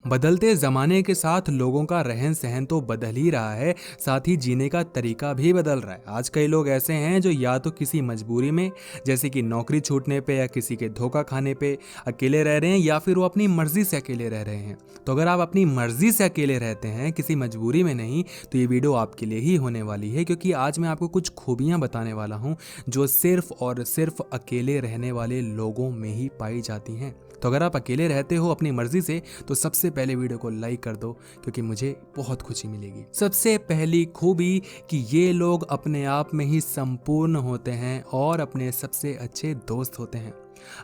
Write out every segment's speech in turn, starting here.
बदलते ज़माने के साथ लोगों का रहन सहन तो बदल ही रहा है, साथ ही जीने का तरीका भी बदल रहा है। आज कई लोग ऐसे हैं जो या तो किसी मजबूरी में, जैसे कि नौकरी छूटने पे या किसी के धोखा खाने पे अकेले रह रहे हैं, या फिर वो अपनी मर्जी से अकेले रह रहे हैं। तो अगर आप अपनी मर्जी से अकेले रहते हैं, किसी मजबूरी में नहीं, तो ये वीडियो आपके लिए ही होने वाली है, क्योंकि आज मैं आपको कुछ खूबियाँ बताने वाला हूँ जो सिर्फ और सिर्फ अकेले रहने वाले लोगों में ही पाई जाती हैं। तो अगर आप अकेले रहते हो अपनी मर्जी से, तो सबसे पहले वीडियो को लाइक कर दो, क्योंकि मुझे बहुत खुशी मिलेगी। सबसे पहली खूबी कि ये लोग अपने आप में ही संपूर्ण होते हैं और अपने सबसे अच्छे दोस्त होते हैं।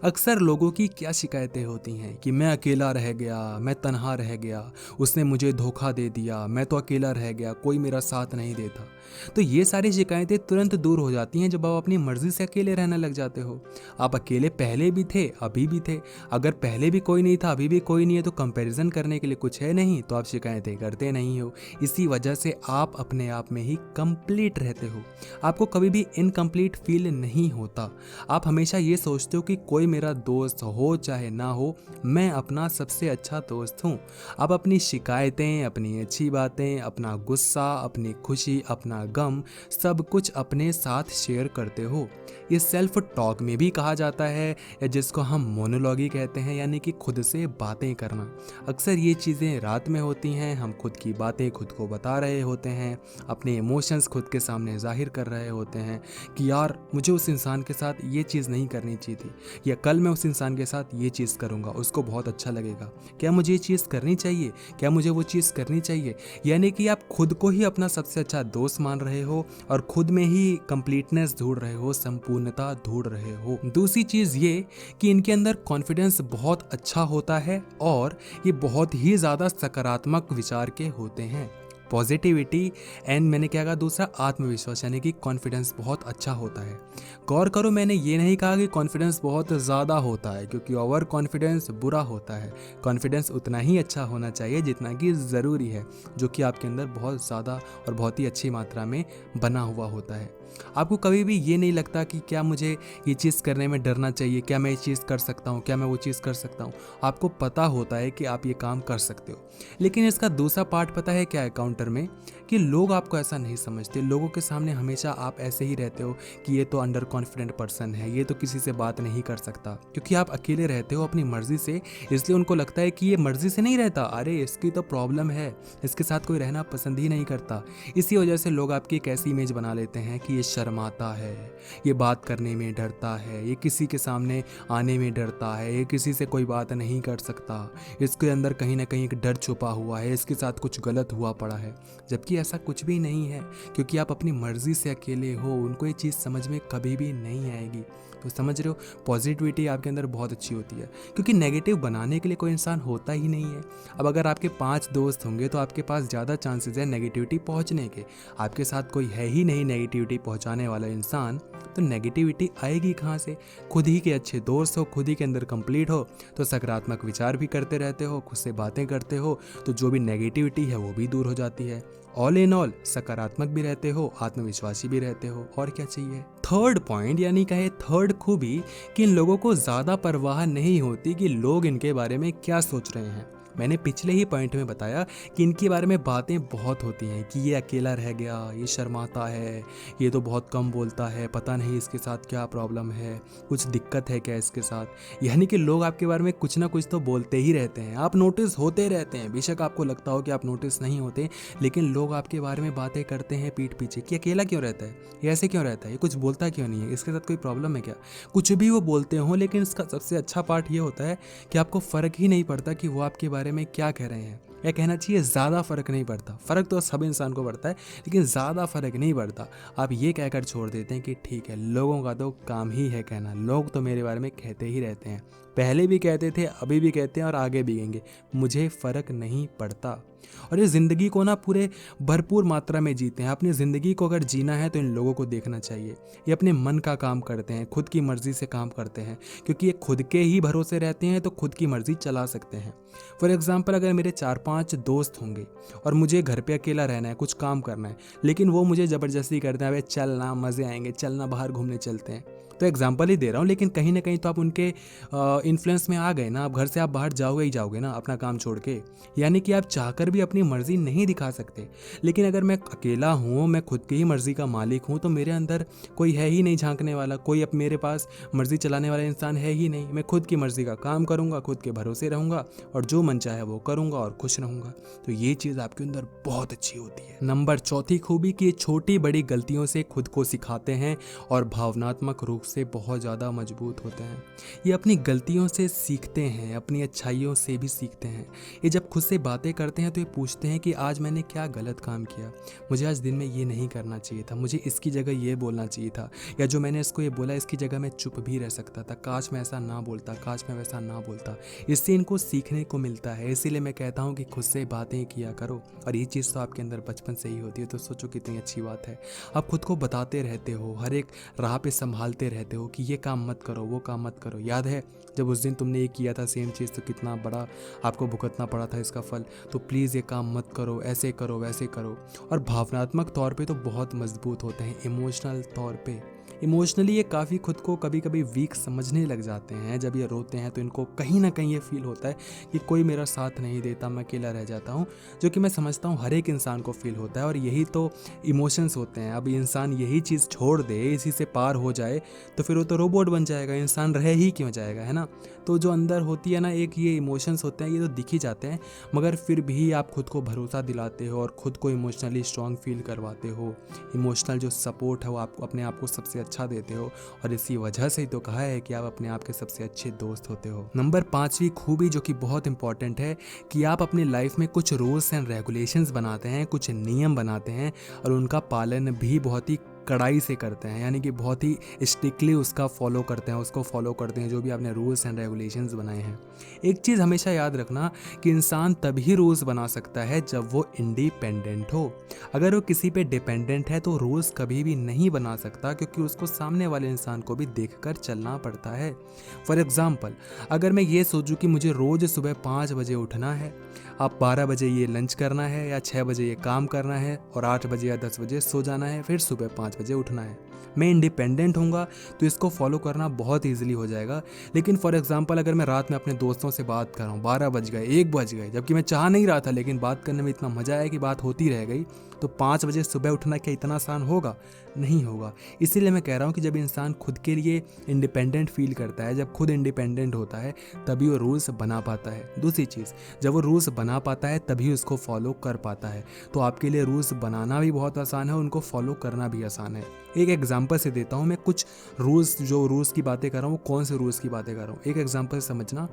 अक्सर लोगों की क्या शिकायतें होती हैं कि मैं अकेला रह गया, मैं तन्हा रह गया, उसने मुझे धोखा दे दिया, मैं तो अकेला रह गया, कोई मेरा साथ नहीं देता। तो ये सारी शिकायतें तुरंत दूर हो जाती हैं जब आप अपनी मर्जी से अकेले रहने लग जाते हो। आप अकेले पहले भी थे, अभी भी थे। अगर पहले भी कोई नहीं था, अभी भी कोई नहीं है, तो कंपैरिजन करने के लिए कुछ है नहीं, तो आप शिकायतें करते नहीं हो। इसी वजह से आप अपने आप में ही कंप्लीट रहते हो। आपको कभी भी इनकम्प्लीट फील नहीं होता। आप हमेशा ये सोचते हो कि कोई मेरा दोस्त हो चाहे ना हो, मैं अपना सबसे अच्छा दोस्त हूँ। आप अपनी शिकायतें, अपनी अच्छी बातें, अपना गुस्सा, अपनी खुशी, अपना गम, सब कुछ अपने साथ शेयर करते हो। ये सेल्फ टॉक में भी कहा जाता है, या जिसको हम मोनोलॉगी कहते हैं, यानी कि खुद से बातें करना। अक्सर ये चीज़ें रात में होती हैं, हम खुद की बातें खुद को बता रहे होते हैं, अपने इमोशंस खुद के सामने जाहिर कर रहे होते हैं कि यार मुझे उस इंसान के साथ ये चीज़ नहीं करनी चाहिए थी, या कल मैं उस इंसान के साथ ये चीज़ करूँगा, उसको बहुत अच्छा लगेगा। क्या मुझे ये चीज़ करनी चाहिए? क्या मुझे वो चीज़ करनी चाहिए? यानी कि आप खुद को ही अपना सबसे अच्छा दोस्त मान रहे हो और खुद में ही कंप्लीटनेस ढूंढ रहे हो, संपूर्णता ढूंढ रहे हो। दूसरी चीज़ ये कि इनके अंदर कॉन्फिडेंस बहुत अच्छा होता है और ये बहुत ही ज़्यादा सकारात्मक विचार के होते हैं। पॉजिटिविटी एंड मैंने क्या कहा दूसरा, आत्मविश्वास, यानी कि कॉन्फिडेंस बहुत अच्छा होता है। गौर करो, मैंने ये नहीं कहा कि कॉन्फिडेंस बहुत ज़्यादा होता है, क्योंकि ओवर कॉन्फिडेंस बुरा होता है। कॉन्फिडेंस उतना ही अच्छा होना चाहिए जितना कि ज़रूरी है, जो कि आपके अंदर बहुत ज़्यादा और बहुत ही अच्छी मात्रा में बना हुआ होता है। आपको कभी भी ये नहीं लगता कि क्या मुझे ये चीज़ करने में डरना चाहिए, क्या मैं ये चीज़ कर सकता हूँ, क्या मैं वो चीज़ कर सकता हूँ। आपको पता होता है कि आप ये काम कर सकते हो। लेकिन इसका दूसरा पार्ट पता है क्या है काउंटर में, कि लोग आपको ऐसा नहीं समझते। लोगों के सामने हमेशा आप ऐसे ही रहते हो कि ये तो अंडर कॉन्फिडेंट पर्सन है, ये तो किसी से बात नहीं कर सकता, क्योंकि आप अकेले रहते हो अपनी मर्जी से। इसलिए उनको लगता है कि ये मर्जी से नहीं रहता, अरे इसकी तो प्रॉब्लम है, इसके साथ कोई रहना पसंद ही नहीं करता। इसी वजह से लोग आपकी एक ऐसी इमेज बना लेते हैं कि ये शर्माता है, ये बात करने में डरता है, ये किसी के सामने आने में डरता है, ये किसी से कोई बात नहीं कर सकता, इसके अंदर कहीं ना कहीं एक डर छुपा हुआ है, इसके साथ कुछ गलत हुआ पड़ा है। जबकि ऐसा कुछ भी नहीं है, क्योंकि आप अपनी मर्जी से अकेले हो। उनको ये चीज़ समझ में कभी भी नहीं आएगी। तो समझ रहे हो, पॉजिटिविटी आपके अंदर बहुत अच्छी होती है, क्योंकि नेगेटिव बनाने के लिए कोई इंसान होता ही नहीं है। अब अगर आपके 5 दोस्त होंगे तो आपके पास ज़्यादा चांसेस है नेगेटिविटी पहुंचने के। आपके साथ कोई है ही नहीं नेगेटिविटी पहुंचाने वाला इंसान, तो नेगेटिविटी आएगी कहाँ से? खुद ही के अच्छे दोस्त हो, खुद ही के अंदर कंप्लीट हो, तो सकारात्मक विचार भी करते रहते हो, खुद से बातें करते हो, तो जो भी नेगेटिविटी है वो भी दूर हो जाती है। ऑल इन ऑल सकारात्मक भी रहते हो, आत्मविश्वासी भी रहते हो, और क्या चाहिए। थर्ड पॉइंट, यानी कहे थर्ड खूबी, कि इन लोगों को ज़्यादा परवाह नहीं होती कि लोग इनके बारे में क्या सोच रहे हैं। मैंने पिछले ही पॉइंट में बताया कि इनके बारे में बातें बहुत होती हैं कि ये अकेला रह गया, ये शर्माता है, ये तो बहुत कम बोलता है, पता नहीं इसके साथ क्या प्रॉब्लम है, कुछ दिक्कत है क्या इसके साथ। यानी कि लोग आपके बारे में कुछ ना कुछ तो बोलते ही रहते हैं, आप नोटिस होते रहते हैं। बेशक आपको लगता हो कि आप नोटिस नहीं होते, लेकिन लोग आपके बारे में बातें करते हैं पीठ पीछे कि अकेला क्यों रहता है, ये ऐसे क्यों रहता है, ये कुछ बोलता क्यों नहीं है, इसके साथ कोई प्रॉब्लम है क्या। कुछ भी वो बोलते हो, लेकिन इसका सबसे अच्छा पार्ट ये होता है कि आपको फ़र्क ही नहीं पड़ता कि वो आपके बारे में क्या कह रहे हैं। या कहना चाहिए ज़्यादा फ़र्क नहीं पड़ता। फ़र्क तो सब इंसान को पड़ता है, लेकिन ज़्यादा फ़र्क नहीं पड़ता। आप ये कहकर छोड़ देते हैं कि ठीक है, लोगों का तो काम ही है कहना, लोग तो मेरे बारे में कहते ही रहते हैं, पहले भी कहते थे, अभी भी कहते हैं और आगे भी कहेंगे, मुझे फ़र्क नहीं पड़ता। और ये ज़िंदगी को ना पूरे भरपूर मात्रा में जीते हैं। अपनी ज़िंदगी को अगर जीना है तो इन लोगों को देखना चाहिए। ये अपने मन का काम करते हैं, खुद की मर्ज़ी से काम करते हैं, क्योंकि ये खुद के ही भरोसे रहते हैं तो खुद की मर्ज़ी चला सकते हैं। फॉर एग्ज़ाम्पल, अगर मेरे 4-5 दोस्त होंगे और मुझे घर पे अकेला रहना है, कुछ काम करना है, लेकिन वो मुझे ज़बरदस्ती करते हैं, अबे चल ना, मज़े आएंगे, चल ना बाहर घूमने चलते हैं, तो एग्जाम्पल ही दे रहा हूँ, लेकिन कहीं ना कहीं तो आप उनके इन्फ्लुएंस में आ गए ना। अब घर से आप बाहर जाओगे ही जाओगे ना अपना काम छोड़ के, यानी कि आप चाहकर भी अपनी मर्जी नहीं दिखा सकते। लेकिन अगर मैं अकेला हूँ, मैं खुद की ही मर्जी का मालिक हूँ, तो मेरे अंदर कोई है ही नहीं झांकने वाला, कोई अब मेरे पास मर्जी चलाने वाला इंसान है ही नहीं। मैं खुद की मर्जी का काम करूँगा, खुद के भरोसे रहूँगा और जो मन चाहे वो करूँगा और खुश रहूँगा। तो ये चीज़ आपके अंदर बहुत अच्छी होती है। नंबर चौथी खूबी कि छोटी बड़ी गलतियों से खुद को सिखाते हैं और भावनात्मक रूप से बहुत ज़्यादा मजबूत होते हैं। ये अपनी गलतियों से सीखते हैं, अपनी अच्छाइयों से भी सीखते हैं। ये जब खुद से बातें करते हैं तो ये पूछते हैं कि आज मैंने क्या गलत काम किया, मुझे आज दिन में ये नहीं करना चाहिए था, मुझे इसकी जगह ये बोलना चाहिए था, या जो मैंने इसको ये बोला इसकी जगह मैं चुप भी रह सकता था, काश मैं ऐसा ना बोलता, काश मैं वैसा ना बोलता। इससे इनको सीखने को मिलता है। इसीलिए मैं कहता हूँ कि खुद से बातें किया करो, और ये चीज़ तो आपके अंदर बचपन से ही होती है। तो सोचो कितनी अच्छी बात है। आप खुद को बताते रहते हो, हर एक राह पे संभालते रहते हो कि ये काम मत करो, वो काम मत करो। याद है जब उस दिन तुमने ये किया था सेम चीज़, तो कितना बड़ा आपको भुगतना पड़ा था इसका फल। तो प्लीज़ ये काम मत करो, ऐसे करो, वैसे करो। और भावनात्मक तौर पे तो बहुत मजबूत होते हैं। इमोशनल तौर पे, इमोशनली ये काफ़ी खुद को कभी कभी वीक समझने लग जाते हैं। जब ये रोते हैं तो इनको कहीं ना कहीं ये फील होता है कि कोई मेरा साथ नहीं देता, मैं अकेला रह जाता हूँ, जो कि मैं समझता हूँ हर एक इंसान को फील होता है। और यही तो इमोशंस होते हैं। अब इंसान यही चीज़ छोड़ दे, इसी से पार हो जाए, तो फिर वो तो रोबोट बन जाएगा, इंसान रह ही क्यों जाएगा, है ना। तो जो अंदर होती है ना एक ये इमोशंस होते हैं, ये तो दिख ही जाते हैं, मगर फिर भी आप खुद को भरोसा दिलाते हो और खुद को इमोशनली स्ट्रांग फील करवाते हो। इमोशनल जो सपोर्ट है वो आप अपने आप को सबसे अच्छा देते हो, और इसी वजह से ही तो कहा है कि आप अपने आप के सबसे अच्छे दोस्त होते हो। नंबर 5वीं खूबी जो कि बहुत इंपॉर्टेंट है कि आप अपनी लाइफ में कुछ रूल्स एंड रेगुलेशंस बनाते हैं, कुछ नियम बनाते हैं, और उनका पालन भी बहुत ही कड़ाई से करते हैं, यानी कि बहुत ही स्ट्रिक्टली उसका फॉलो करते हैं, उसको फॉलो करते हैं जो भी आपने रूल्स एंड रेगुलेशंस बनाए हैं। एक चीज़ हमेशा याद रखना कि इंसान तभी रूल्स बना सकता है जब वो इंडिपेंडेंट हो। अगर वो किसी पे डिपेंडेंट है तो रूल्स कभी भी नहीं बना सकता, क्योंकि उसको सामने वाले इंसान को भी देखकर चलना पड़ता है। फॉर एग्जाम्पल, अगर मैं ये सोचूं कि मुझे रोज़ सुबह 5 बजे उठना है, आप 12 बजे ये लंच करना है, या 6 बजे ये काम करना है, और 8 बजे या 10 बजे सो जाना है, फिर सुबह 5 बजे उठना है, मैं इंडिपेंडेंट हूँगा तो इसको फॉलो करना बहुत ईजिली हो जाएगा। लेकिन फॉर एग्जांपल, अगर मैं रात में अपने दोस्तों से बात कर रहा हूँ, 12 बज गए, 1 बज गए, जबकि मैं चाह नहीं रहा था, लेकिन बात करने में इतना मज़ा आया कि बात होती रह गई, तो 5 बजे सुबह उठना क्या इतना आसान होगा? नहीं होगा। इसीलिए मैं कह रहा हूँ कि जब इंसान खुद के लिए इंडिपेंडेंट फील करता है, जब खुद इंडिपेंडेंट होता है, तभी वो रूल्स बना पाता है। दूसरी चीज़, जब वो रूल्स बना पाता है तभी उसको फॉलो कर पाता है। तो आपके लिए रूल्स बनाना भी बहुत आसान है, उनको फॉलो करना भी आसान है। एक एग्जांपल से देता हूँ मैं कुछ रूल्स, जो रूल्स की बातें कर रहा हूँ, कौन से रूल्स की बातें कर रहा हूँ। एक एग्जांपल समझना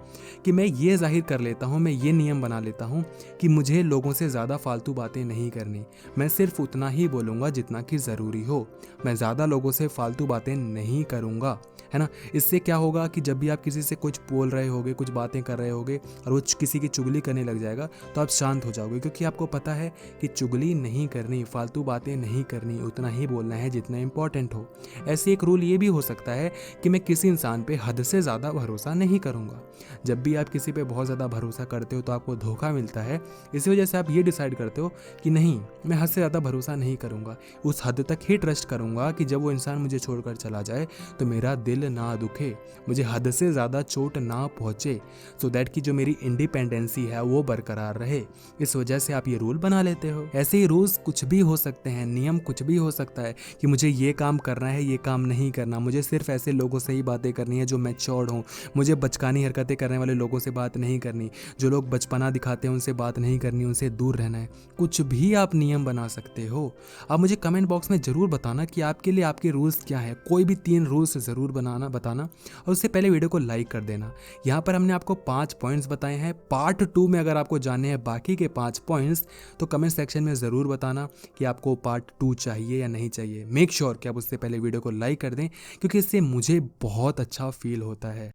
कि मैं ये जाहिर कर लेता हूँ, मैं ये नियम बना लेता हूँ कि मुझे लोगों से ज़्यादा फालतू बातें नहीं करनी, मैं सिर्फ उतना ही बोलूँगा जितना कि ज़रूरी हो, मैं ज़्यादा लोगों से फालतू बातें नहीं करूँगा, है ना। इससे क्या होगा कि जब भी आप किसी से कुछ बोल रहे होगे, कुछ बातें कर रहे होगे, और वो किसी की चुगली करने लग जाएगा, तो आप शांत हो जाओगे, क्योंकि आपको पता है कि चुगली नहीं करनी, फालतू बातें नहीं करनी, उतना ही बोलना है जितना इंपॉर्टेंट हो। ऐसे एक रूल ये भी हो सकता है कि मैं किसी इंसान पे हद से ज़्यादा भरोसा नहीं करूँगा। जब भी आप किसी पे बहुत ज़्यादा भरोसा करते हो तो आपको धोखा मिलता है। इसी वजह से आप ये डिसाइड करते हो कि नहीं, मैं हद से ज़्यादा भरोसा नहीं करूँगा, उस हद तक ही ट्रस्ट करूँगा कि जब वो इंसान मुझे छोड़कर चला जाए तो मेरा दिल ना दुखे, मुझे हद से ज़्यादा चोट ना पहुँचे, सो दैट कि जो मेरी इंडिपेंडेंसी है वो बरकरार रहे। इस वजह से आप ये रूल बना लेते हो। ऐसे ही रूल्स कुछ भी हो सकते हैं, नियम कुछ भी हो सकता है कि मुझे ये काम करना है, ये काम नहीं करना, मुझे सिर्फ ऐसे लोगों से ही बातें करनी है जो मैच्योर्ड हों, मुझे बचकानी हरकतें करने वाले लोगों से बात नहीं करनी, जो लोग बचपना दिखाते हैं उनसे बात नहीं करनी, उनसे दूर रहना है। कुछ भी आप नियम बना सकते हो। आप मुझे कमेंट बॉक्स में ज़रूर बताना कि आपके लिए आपके रूल्स क्या है। कोई भी 3 रूल्स ज़रूर बताना, और उससे पहले वीडियो को लाइक कर देना। यहाँ पर हमने आपको 5 पॉइंट्स बताए हैं। पार्ट 2 में अगर आपको जानने हैं बाकी के 5 पॉइंट्स, तो कमेंट सेक्शन में ज़रूर बताना कि आपको पार्ट 2 चाहिए या नहीं चाहिए। मेक श्योर कि आप उससे पहले वीडियो को लाइक कर दें, क्योंकि इससे मुझे बहुत अच्छा फील होता है।